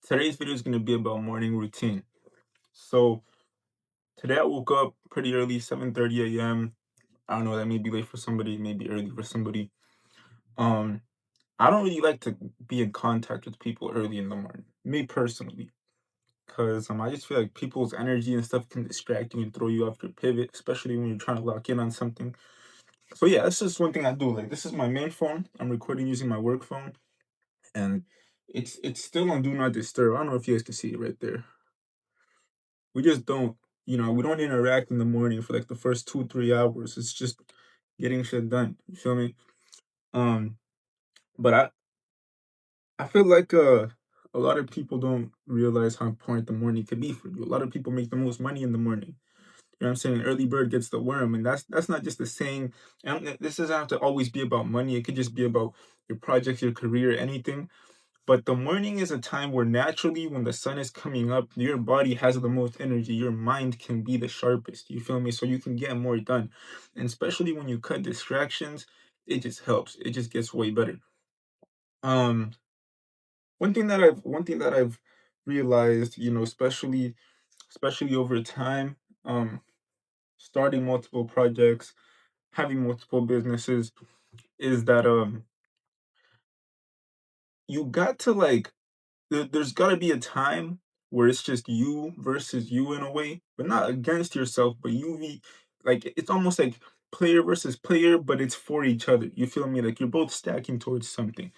Today's video is going to be about morning routine. So today I woke up pretty early, 7:30 a.m. I don't know, that may be late for somebody, maybe early for somebody. Um, I don't really like to be in contact with people early in the morning, me personally, because I just feel like people's energy and stuff can distract you and throw you off your pivot, especially when you're trying to lock in on something. So yeah, that's just one thing I do. Like, this is my main phone. I'm recording using my work phone, and it's still on do not disturb. I don't know if you guys can see it right there. We just don't, we don't interact in the morning for like the first 2 3 hours. It's just getting shit done, you feel me? um but I feel like a lot of people don't realize how important the morning could be for you. A lot of people make the most money in the morning. You know what I'm saying? Early bird gets the worm, and that's not just the saying. And this doesn't have to always be about money. It could just be about your projects, your career, anything. But the morning is a time where naturally, when the sun is coming up, your body has the most energy. Your mind can be the sharpest. You feel me? So you can get more done. And especially when you cut distractions, it just helps. It just gets way better. Um, one thing that I've realized, especially over time, um, starting multiple projects, having multiple businesses, is that you got to like there's got to be a time where it's just you versus you in a way, but not against yourself, but like it's almost like player versus player, but it's for each other. You feel me? Like you're both stacking towards something.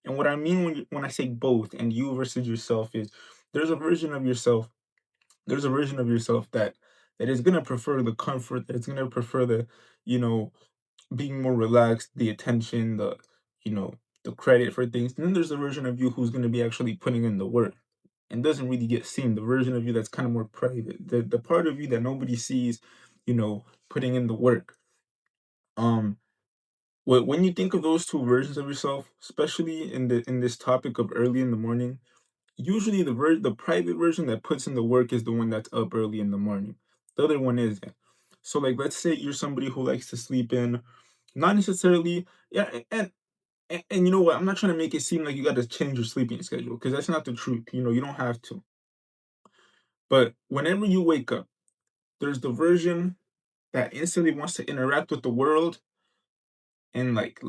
And what I mean when I say both and you versus yourself is there's a version of yourself, there's a version of yourself that is gonna prefer the comfort, that is gonna prefer the, you know, being more relaxed, the attention, you know, the credit for things. And then there's a version of you who's going to be actually putting in the work and doesn't really get seen. The version of you that's kind of more private, the part of you that nobody sees, putting in the work. Um, when you think of those two versions of yourself, especially in this topic of early in the morning, usually the private version that puts in the work is the one that's up early in the morning. The other one isn't. So like, let's say you're somebody who likes to sleep in, not necessarily, yeah, and you know what? I'm not trying to make it seem like you got to change your sleeping schedule because that's not the truth. You don't have to. But whenever you wake up, there's the version that instantly wants to interact with the world and like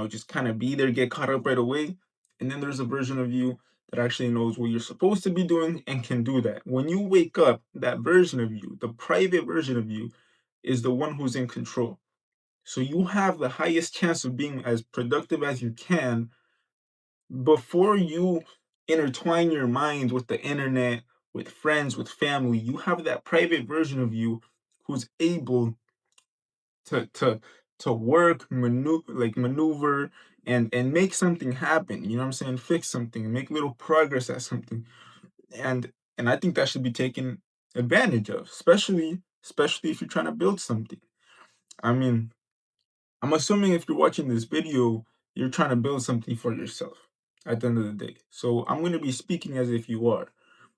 just kind of be there, get caught up right away. And then there's a version of you that actually knows what you're supposed to be doing and can do that. When you wake up, that version of you, the private version of you, is the one who's in control. So you have the highest chance of being as productive as you can before you intertwine your mind with the internet, with friends, with family. You have that private version of you who's able to to work, maneuver and make something happen. You know what I'm saying? Fix something, make little progress at something. And I think that should be taken advantage of, especially if you're trying to build something. I mean, I'm assuming if you're watching this video, you're trying to build something for yourself at the end of the day. So I'm going to be speaking as if you are.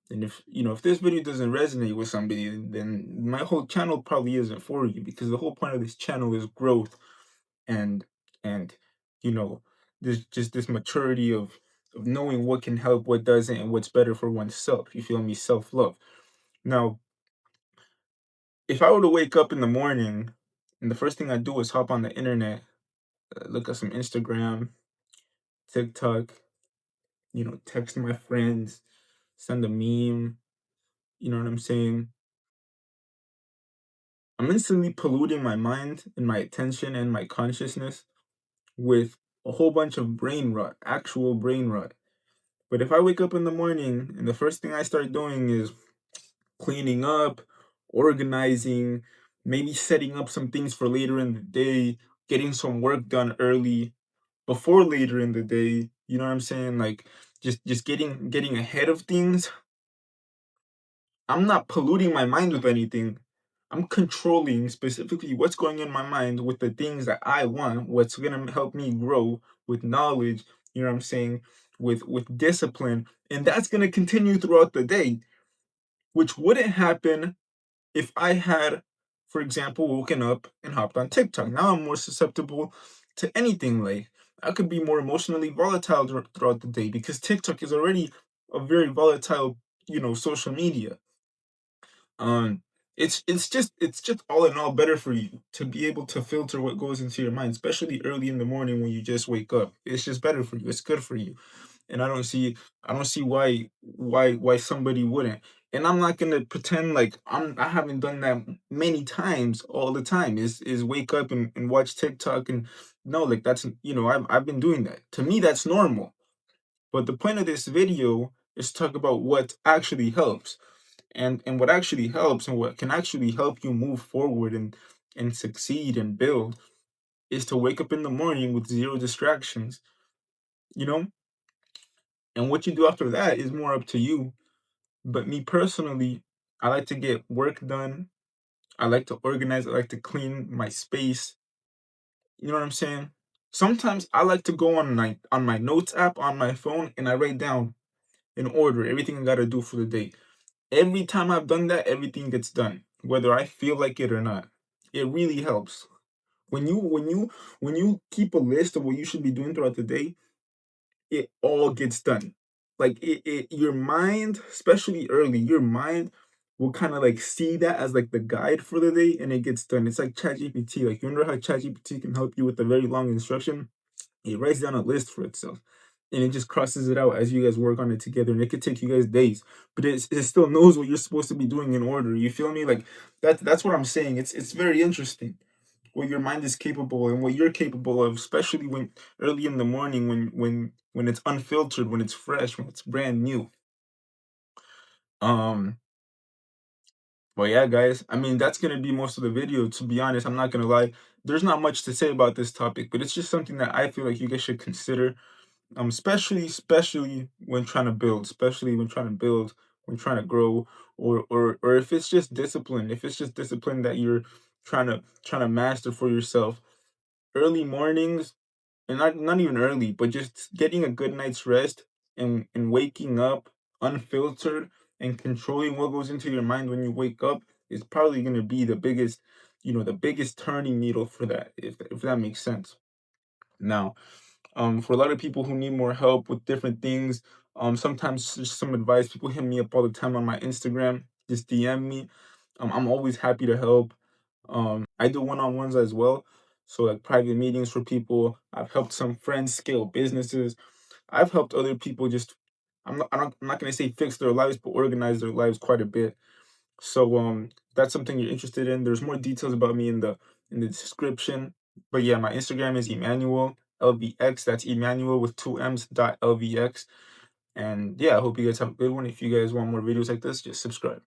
And if this video doesn't resonate with somebody, then my whole channel probably isn't for you, because the whole point of this channel is growth and and you know this maturity of knowing what can help, what doesn't, and what's better for oneself. You feel me? Self-love. Now, if I were to wake up in the morning and the first thing I do is hop on the internet, look at some Instagram, TikTok, text my friends, send a meme, you know what I'm saying? I'm instantly polluting my mind and my attention and my consciousness with a whole bunch of brain rot, actual brain rot. But if I wake up in the morning and the first thing I start doing is cleaning up, organizing, maybe setting up some things for later in the day, getting some work done early before later in the day, you know what I'm saying? Like just getting ahead of things. I'm not polluting my mind with anything. I'm controlling specifically what's going in my mind with the things that I want, what's gonna help me grow with knowledge, you know what I'm saying, with discipline. And that's gonna continue throughout the day, which wouldn't happen if I had, for example, woken up and hopped on TikTok. Now I'm more susceptible to anything. Like, I could be more emotionally volatile throughout the day because TikTok is already a very volatile, social media. Um, it's just all in all better for you to be able to filter what goes into your mind, especially early in the morning when you just wake up. It's just better for you. It's good for you. And I don't see why somebody wouldn't. And I'm not gonna pretend like I haven't done that many times all the time. Is wake up and watch TikTok, and no, like that's I've been doing that. To me, that's normal. But the point of this video is to talk about what actually helps. And what actually helps and what can actually help you move forward and succeed and build is to wake up in the morning with zero distractions, you know? And what you do after that is more up to you. But me personally, I like to get work done. I like to organize. I like to clean my space. You know what I'm saying? Sometimes I like to go on my notes app on my phone and I write down in order everything I gotta do for the day. Every time I've done that, everything gets done, whether I feel like it or not. It really helps. When you keep a list of what you should be doing throughout the day, it all gets done. Like your mind, especially early, your mind will kind of like see that as like the guide for the day and it gets done. It's like ChatGPT. Like you remember how ChatGPT can help you with a very long instruction? It writes down a list for itself. And it just crosses it out as you guys work on it together. And it could take you guys days. But it still knows what you're supposed to be doing in order. You feel me? Like that's what I'm saying. It's very interesting what your mind is capable and what you're capable of, especially when early in the morning when it's unfiltered, when it's fresh, when it's brand new. Um, but yeah, guys, I mean that's gonna be most of the video. To be honest, I'm not gonna lie. There's not much to say about this topic, but it's just something that I feel like you guys should consider. Especially when trying to build, especially when trying to build, when trying to grow, or if it's just discipline, if it's just discipline that you're trying to master for yourself. Early mornings, and not even early, but just getting a good night's rest and waking up unfiltered and controlling what goes into your mind when you wake up is probably going to be the biggest turning needle for that, if that makes sense. Now, for a lot of people who need more help with different things, sometimes just some advice. People hit me up all the time on my Instagram, just DM me. I'm always happy to help. I do one-on-ones as well, so like private meetings for people. I've helped some friends scale businesses. I've helped other people just. I'm not gonna say fix their lives, but organize their lives quite a bit. So that's something you're interested in. There's more details about me in the description. But yeah, my Instagram is Emmanuel LVX. That's Emmanuel with two M's dot LVX. And yeah, I hope you guys have a good one. If you guys want more videos like this, just subscribe.